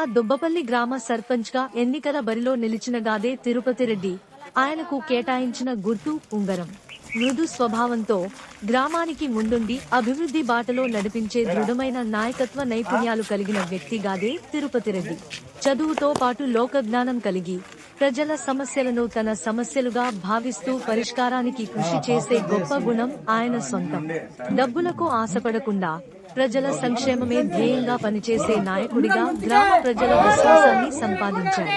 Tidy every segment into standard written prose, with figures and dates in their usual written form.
తాజాగా దుబ్బపల్లి గ్రామ సర్పంచ్గా ఎన్నికల బరిలో నిలిచిన గాదే తిరుపతి రెడ్డి. ఆయనకు కేటాయించిన గుర్తు ఉంగరం. మృదు స్వభావంతో గ్రామానికి ముందుండి అభివృద్ధి బాటలో నడిపించే దృఢమైన నాయకత్వ నైపుణ్యాలు కలిగిన వ్యక్తి గాదే తిరుపతి రెడ్డి. చదువుతో పాటు లోకజ్ఞానం కలిగి ప్రజల సమస్యలను తన సమస్యలుగా భావిస్తూ పరిష్కారానికి కృషి చేసే గొప్ప గుణం ఆయన సొంతం. డబ్బులకు ఆశపడకుండా ప్రజల సంక్షేమమే ధ్యేయంగా పనిచేసే నాయకుడిగా గ్రామ ప్రజల విశ్వాసాన్ని సంపాదించారు.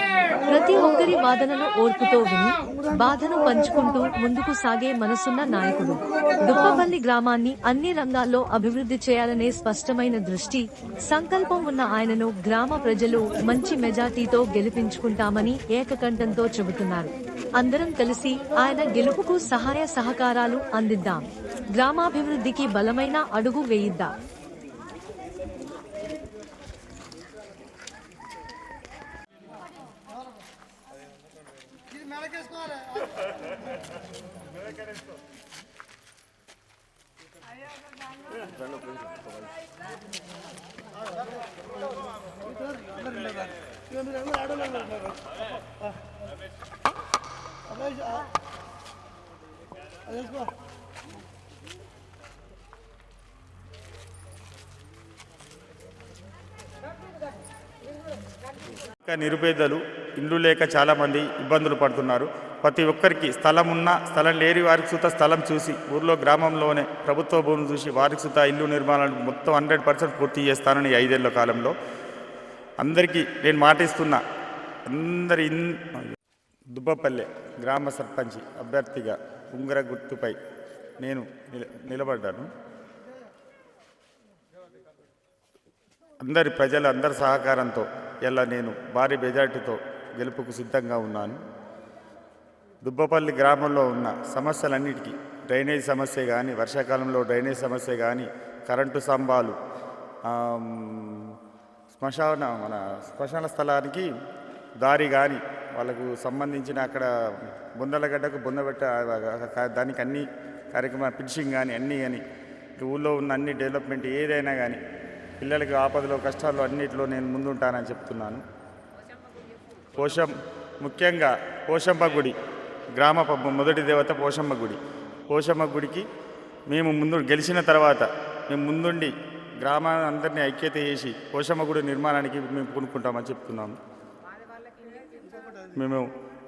ప్రతి ఒక్కరి వాదనను ఓర్పుతో విని బాధను పంచుకుంటూ ముందుకు సాగే మనసున్న నాయకుడు. దుబ్బపల్లి గ్రామాన్ని అన్ని రంగాల్లో అభివృద్ధి చేయాలనే స్పష్టమైన దృష్టి, సంకల్పం ఉన్న ఆయనను గ్రామ ప్రజలు మంచి మెజార్టీతో గెలిపించుకుంటామని ఏకకంఠంతో చెబుతున్నారు. అందరం కలిసి ఆయన గెలుపుకు సహాయ సహకారాలు అందిద్దాం. గ్రామాభివృద్ధికి బలమైన అడుగు వేయిద్దాం. నిరుపేదలు ఇల్లు లేక చాలామంది ఇబ్బందులు పడుతున్నారు. ప్రతి ఒక్కరికి స్థలం ఉన్నా స్థలం లేని వారికి సుత స్థలం చూసి ఊర్లో గ్రామంలోనే ప్రభుత్వ భూములు చూసి వారికి సుత ఇల్లు నిర్మాణాలు మొత్తం 100% పూర్తి చేస్తానని 5 ఏళ్ల కాలంలో అందరికీ నేను మాటిస్తున్నా. దుబ్బపల్లె గ్రామ సర్పంచ్ అభ్యర్థిగా ఉంగర గుర్తుపై నేను నిలబడ్డాను. అందరి ప్రజల అందరి సహకారంతో ఇలా నేను భారీ మెజార్టీతో గెలుపుకు సిద్ధంగా ఉన్నాను. దుబ్బపల్లి గ్రామంలో ఉన్న సమస్యలన్నిటికీ డ్రైనేజ్ సమస్య కానీ, వర్షాకాలంలో డ్రైనేజ్ సమస్య కానీ, కరెంటు స్తంభాలు, శ్మశాన స్థలానికి దారి కానీ, వాళ్ళకు సంబంధించిన అక్కడ బొందలగడ్డకు బొందబెట్ట దానికి అన్ని కార్యక్రమాలు, ఫినిషింగ్ కానీ అన్నీ కానీ, ఊళ్ళో ఉన్న అన్ని డెవలప్మెంట్ ఏదైనా కానీ, పిల్లలకి ఆపదలో కష్టాల్లో అన్నింటిలో నేను ముందుంటానని చెప్తున్నాను. ముఖ్యంగా పోషమ్మ గుడి గ్రామ మొదటి దేవత పోషమ్మ గుడి. పోషమ్మ గుడికి మేము గెలిచిన తర్వాత మేము ముందుండి గ్రామాన్ని అందరినీ ఐక్యత చేసి పోషమ్మ గుడి నిర్మాణానికి మేము పూనుకుంటామని చెప్తున్నాము. మేము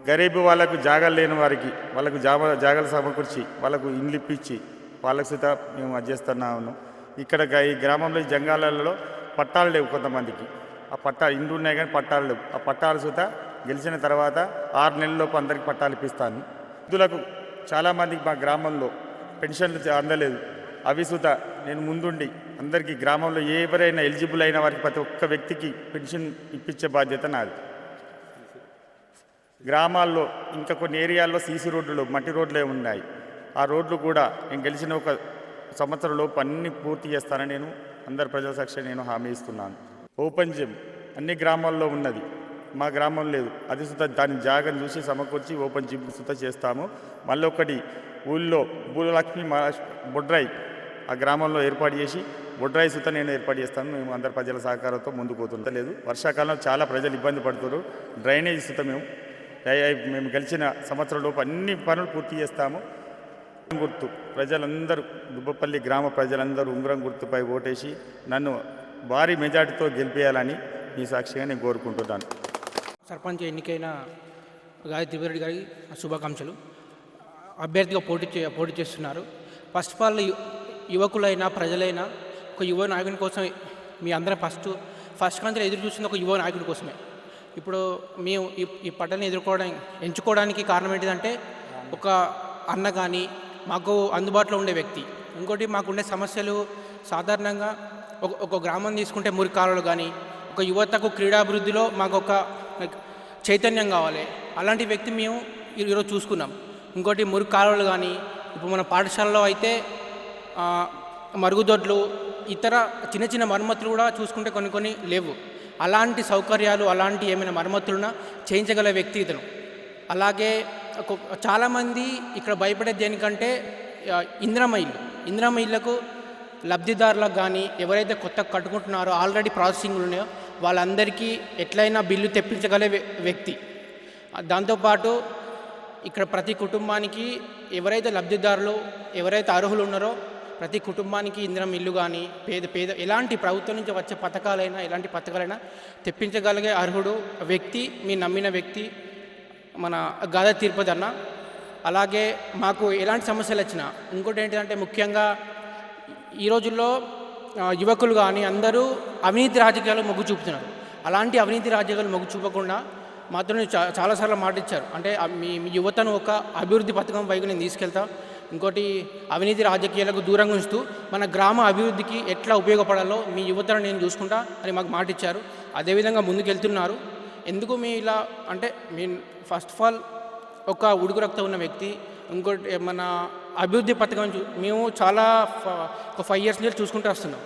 గరీబు వాళ్ళకు జాగాలు లేని వారికి వాళ్ళకు జాగాలు సమకూర్చి వాళ్ళకు ఇండ్లు ఇప్పించి వాళ్ళకు సుత మేము చేస్తున్నాము. ఇక్కడ ఈ గ్రామంలో ఈ జంగాలలో పట్టాలు లేవు కొంతమందికి. ఆ ఇండ్లు ఉన్నాయి కానీ పట్టాలు లేవు. ఆ పట్టాలు సుత గెలిచిన తర్వాత 6 నెలల్లోపు అందరికి పట్టాలు ఇప్పిస్తాను. వృద్ధులకు చాలామందికి మా గ్రామంలో పెన్షన్లు అందలేదు. అవి సుత నేను ముందుండి అందరికీ గ్రామంలో ఎవరైనా ఎలిజిబుల్ అయిన వారికి ప్రతి ఒక్క వ్యక్తికి పెన్షన్ ఇప్పించే బాధ్యత నాది. గ్రామాల్లో ఇంకా కొన్ని ఏరియాల్లో సీసీ రోడ్లు, మట్టి రోడ్లే ఉన్నాయి. ఆ రోడ్లు కూడా నేను గెలిచిన ఒక సంవత్సరంలోపు అన్ని పూర్తి చేస్తానని నేను అందరి ప్రజల సాక్షి నేను హామీ ఇస్తున్నాను. ఓపెన్ జిమ్ అన్ని గ్రామాల్లో ఉన్నది, మా గ్రామం లేదు. అది సుత దాని జాగను చూసి సమకూర్చి ఓపెన్ జిమ్ సుత చేస్తాము. మళ్ళీ ఒకటి ఊళ్ళో భూలక్ష్మి బొడ్రాయి ఆ గ్రామంలో ఏర్పాటు చేసి బొడ్రాయి సుత నేను ఏర్పాటు చేస్తాను. మేము అందరి ప్రజల సహకారంతో ముందుకు పోతుంటలేదు. వర్షాకాలంలో చాలా ప్రజలు ఇబ్బంది పడుతున్నారు. డ్రైనేజ్ సుత మేము గెలిచిన సంవత్సరంలోపు అన్ని పనులు పూర్తి చేస్తాము. గుర్తు ప్రజలందరూ దుబ్బపల్లి గ్రామ ప్రజలందరూ ఉంగరం గుర్తుపై ఓటేసి నన్ను భారీ మెజార్టీతో గెలిపేయాలని మీ సాక్షిగా నేను కోరుకుంటున్నాను. సర్పంచ్ ఎన్నికైన గాది తిరుపతి గారి శుభాకాంక్షలు. అభ్యర్థిగా పోటీ చేస్తున్నారు. ఫస్ట్ ఆఫ్ ఆల్ యువకులైనా ప్రజలైనా ఒక యువ నాయకుని కోసం మీ అందరం ఫస్ట్ కాంచెలు ఎదురు చూస్తుంది ఒక యువ నాయకుడి కోసమే. ఇప్పుడు మేము ఈ పట్టణాన్ని ఎంచుకోవడానికి కారణం ఏంటిదంటే ఒక అన్న కానీ మాకు అందుబాటులో ఉండే వ్యక్తి. ఇంకోటి మాకుండే సమస్యలు సాధారణంగా ఒక గ్రామం తీసుకుంటే మురికాలువలు కానీ, ఒక యువతకు క్రీడాభివృద్ధిలో మాకు ఒక చైతన్యం కావాలి. అలాంటి వ్యక్తి మేము ఈరోజు చూసుకున్నాం. ఇంకోటి మురికాలువలు కానీ, ఇప్పుడు మన పాఠశాలలో అయితే మరుగుదొడ్లు, ఇతర చిన్న చిన్న మరమ్మతులు కూడా చూసుకుంటే కొన్ని లేవు. అలాంటి సౌకర్యాలు, అలాంటి ఏమైనా మరమ్మతులను చేయించగల వ్యక్తి ఇతను. అలాగే చాలామంది ఇక్కడ భయపడేది దేనికంటే ఇందిరమ్మ ఇళ్లకు లబ్ధిదారులకు కానీ ఎవరైతే కొత్తగా కట్టుకుంటున్నారో ఆల్రెడీ ప్రాసెసింగ్లు ఉన్నాయో వాళ్ళందరికీ ఎట్లయినా బిల్లు తెప్పించగలే వ్యక్తి. దాంతోపాటు ఇక్కడ ప్రతి కుటుంబానికి ఎవరైతే లబ్ధిదారులు ఎవరైతే అర్హులు ఉన్నారో ప్రతి కుటుంబానికి ఇందిరం ఇల్లు కానీ పేద ఎలాంటి ప్రభుత్వం నుంచి వచ్చే పథకాలైనా ఎలాంటి పథకాలైనా తెప్పించగలిగే అర్హుడు వ్యక్తి, మీ నమ్మిన వ్యక్తి మన గాదా తిరుపతి అన్న. అలాగే మాకు ఎలాంటి సమస్యలు వచ్చినా ఇంకోటి ఏంటంటే ముఖ్యంగా ఈ రోజుల్లో యువకులు కానీ అందరూ అవినీతి రాజకీయాలు మొగ్గు చూపుతున్నారు. అలాంటి అవినీతి రాజకీయాలు మొగ్గు చూపకుండా మాతో చాలాసార్లు మాట ఇచ్చారు. అంటే మీ యువతను ఒక అభివృద్ధి పథకం వైపు నేను తీసుకెళ్తా, ఇంకోటి అవినీతి రాజకీయాలకు దూరంగా ఉంచుతూ మన గ్రామ అభివృద్ధికి ఎట్లా ఉపయోగపడాలో మీ యువతను నేను చూసుకుంటా అని మాకు మాట ఇచ్చారు. అదేవిధంగా ముందుకెళ్తున్నారు. ఎందుకు మీ ఇలా అంటే మీ ఫస్ట్ ఆఫ్ ఆల్ ఒక ఉడుకు రక్తం ఉన్న వ్యక్తి, ఇంకోటి మన అభివృద్ధి పథకం మేము చాలా ఒక 5 years నుంచి చూసుకుంటూ వస్తున్నాం.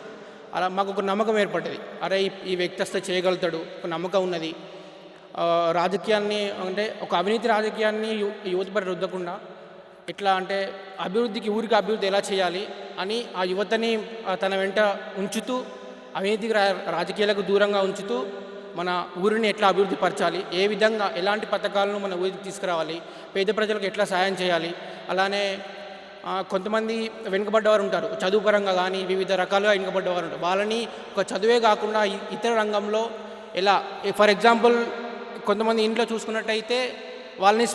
అలా మాకు ఒక నమ్మకం ఏర్పడ్డది. అరే ఈ వ్యక్తి వస్తే చేయగలుగుతాడు, ఒక నమ్మకం ఉన్నది. రాజకీయాన్ని అంటే ఒక అవినీతి రాజకీయాన్ని యువతపై రుద్దకుండా ఎట్లా అంటే అభివృద్ధికి ఊరికి అభివృద్ధి ఎలా చేయాలి అని ఆ యువతని తన వెంట ఉంచుతూ అవినీతికి రాజకీయాలకు దూరంగా ఉంచుతూ మన ఊరిని ఎట్లా అభివృద్ధి పరచాలి, ఏ విధంగా ఎలాంటి పథకాలను మన ఊరికి తీసుకురావాలి, పేద ప్రజలకు ఎట్లా సాయం చేయాలి. అలానే కొంతమంది వెనుకబడ్డవారు ఉంటారు, చదువు పరంగా కానీ వివిధ రకాలుగా వెనుకబడ్డవారు ఉంటారు. వాళ్ళని ఒక చదువే కాకుండా ఇతర రంగంలో ఎలా, ఫర్ ఎగ్జాంపుల్ కొంతమంది ఇంట్లో చూసుకున్నట్టయితే వాళ్ళని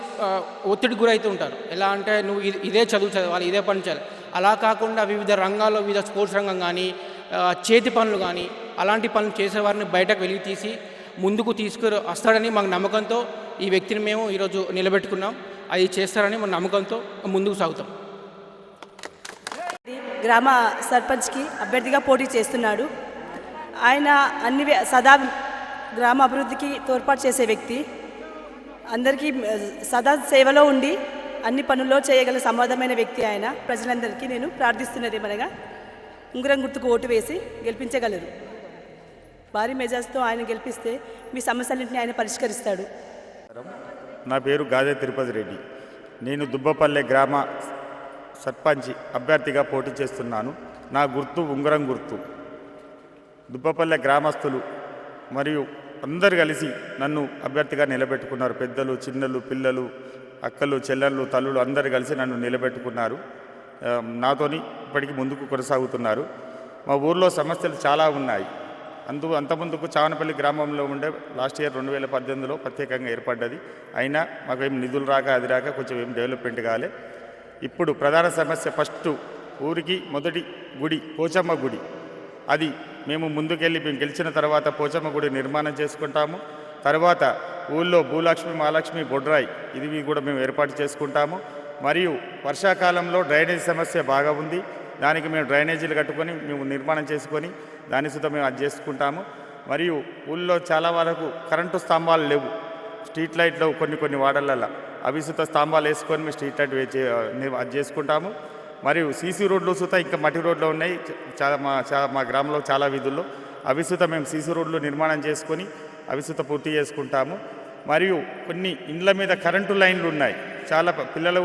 ఒత్తిడి గురైతూ ఉంటారు. ఎలా అంటే నువ్వు ఇదే చదువు చదవాలి, ఇదే పని చేయాలి. అలా కాకుండా వివిధ రంగాల్లో వివిధ స్పోర్ట్స్ రంగం కానీ చేతి పనులు కానీ అలాంటి పనులు చేసేవారిని బయటకు వెలికి తీసి ముందుకు వస్తాడని మాకు నమ్మకంతో ఈ వ్యక్తిని మేము ఈరోజు నిలబెట్టుకున్నాం. అది చేస్తారని మన నమ్మకంతో ముందుకు సాగుతాం. గ్రామ సర్పంచ్కి అభ్యర్థిగా పోటీ చేస్తున్నాడు. ఆయన సదా గ్రామ అభివృద్ధికి తోడ్పాటు చేసే వ్యక్తి, అందరికీ సదా సేవలో ఉండి అన్ని పనుల్లో చేయగల సంవాదమైన వ్యక్తి ఆయన. ప్రజలందరికీ నేను ప్రార్థిస్తున్నది ఏమనగా ఉంగరం గుర్తుకు ఓటు వేసి గెలిపించగలరు. భారీ మెజార్టీతో ఆయన గెలిపిస్తే మీ సమస్యలన్నింటినీ ఆయన పరిష్కరిస్తాడు. నా పేరు గాదే తిరుపతి రెడ్డి. నేను దుబ్బపల్లె గ్రామ సర్పంచ్ అభ్యర్థిగా పోటీ చేస్తున్నాను. నా గుర్తు ఉంగరం గుర్తు. దుబ్బపల్లె గ్రామస్తులు మరియు అందరు కలిసి నన్ను అభ్యర్థిగా నిలబెట్టుకున్నారు. పెద్దలు, చిన్నలు, పిల్లలు, అక్కలు, చెల్లెళ్ళు, తల్లులు అందరు కలిసి నన్ను నిలబెట్టుకున్నారు. నాతోని ఇప్పటికీ ముందుకు కొనసాగుతున్నారు. మా ఊర్లో సమస్యలు చాలా ఉన్నాయి. అంతకుముందుకు చావనపల్లి గ్రామంలో ఉండే లాస్ట్ ఇయర్ 2018లో ప్రత్యేకంగా ఏర్పడ్డది. అయినా మాకు ఏం నిధులు రాక అది రాక కొంచెం ఏం డెవలప్మెంట్ కాలే. ఇప్పుడు ప్రధాన సమస్య ఫస్ట్ ఊరికి మొదటి గుడి పోచమ్మ గుడి. అది మేము ముందుకెళ్ళి మేము గెలిచిన తర్వాత పోచమ్మ గుడి నిర్మాణం చేసుకుంటాము. తర్వాత ఊళ్ళో భూలక్ష్మి, మహాలక్ష్మి, బొడ్రాయి ఇది కూడా మేము ఏర్పాటు చేసుకుంటాము. మరియు వర్షాకాలంలో డ్రైనేజ్ సమస్య బాగా ఉంది. దానికి మేము డ్రైనేజీలు కట్టుకొని మేము నిర్మాణం చేసుకొని దాని సుత మేము అది చేసుకుంటాము. మరియు ఊళ్ళో చాలా వరకు కరెంటు స్తంభాలు లేవు, స్ట్రీట్ లైట్లు కొన్ని వాడలలో అవి సుత స్తంభాలు వేసుకొని మేము స్ట్రీట్ లైట్ అది చేసుకుంటాము. మరియు సీసీ రోడ్లు సుత ఇంకా మట్టి రోడ్లు ఉన్నాయి మా గ్రామంలో చాలా వీధుల్లో. అవి సుత మేము సీసీ రోడ్లు నిర్మాణం చేసుకొని అవి సుత పూర్తి చేసుకుంటాము. మరియు కొన్ని ఇండ్ల మీద కరెంటు లైన్లు ఉన్నాయి. చాలా పిల్లలు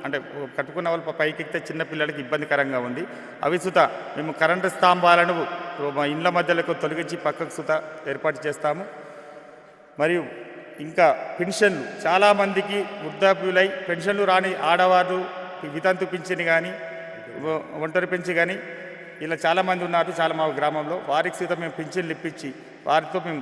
అంటే కట్టుకున్న వాళ్ళు పైకి ఎక్కితే చిన్న పిల్లలకి ఇబ్బందికరంగా ఉంది. అవి సుత మేము కరెంటు స్తంభాలను మా ఇండ్ల మధ్యలోకి తొలగించి పక్కకు సుత ఏర్పాటు చేస్తాము. మరియు ఇంకా పెన్షన్లు చాలామందికి వృద్ధాప్యులై పెన్షన్లు రాని ఆడవారు వితంతు పింఛన్ కానీ ఒంటరి పెంచి కానీ ఇలా చాలామంది ఉన్నారు మా గ్రామంలో. వారికి సీత మేము పింఛన్లు ఇప్పించి వారితో మేము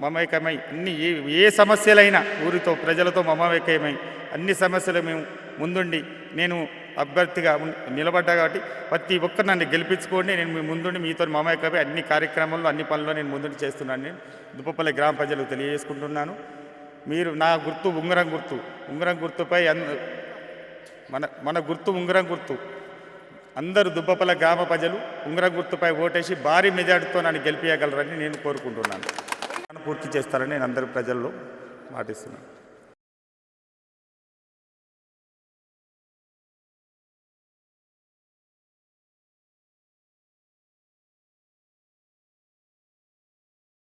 మమేకమై అన్ని ఏ సమస్యలైనా ఊరితో ప్రజలతో మమేకమై అన్ని సమస్యలు మేము ముందుండి నేను అభ్యర్థిగా నిలబడ్డా కాబట్టి ప్రతి ఒక్కరు నన్ను గెలిపించుకోండి. నేను మీ ముందుండి మీతో మమేకమై అన్ని కార్యక్రమాల్లో అన్ని పనుల్లో నేను ముందుండి చేస్తున్నాను. నేను దుబ్బపల్లి గ్రామ ప్రజలకు తెలియజేసుకుంటున్నాను. మీరు నా గుర్తు ఉంగరం గుర్తు. ఉంగరం గుర్తుపై మన గుర్తు ఉంగరం గుర్తు. అందరూ దుబ్బపల్లి గ్రామ ప్రజలు ఉంగరం గుర్తుపై ఓటేసి భారీ మెజార్టీతో నన్ను గెలిపించగలరని నేను కోరుకుంటున్నాను. పూర్తి చేస్తారని నేను అందరి ప్రజల్లో మాటిస్తున్నాను.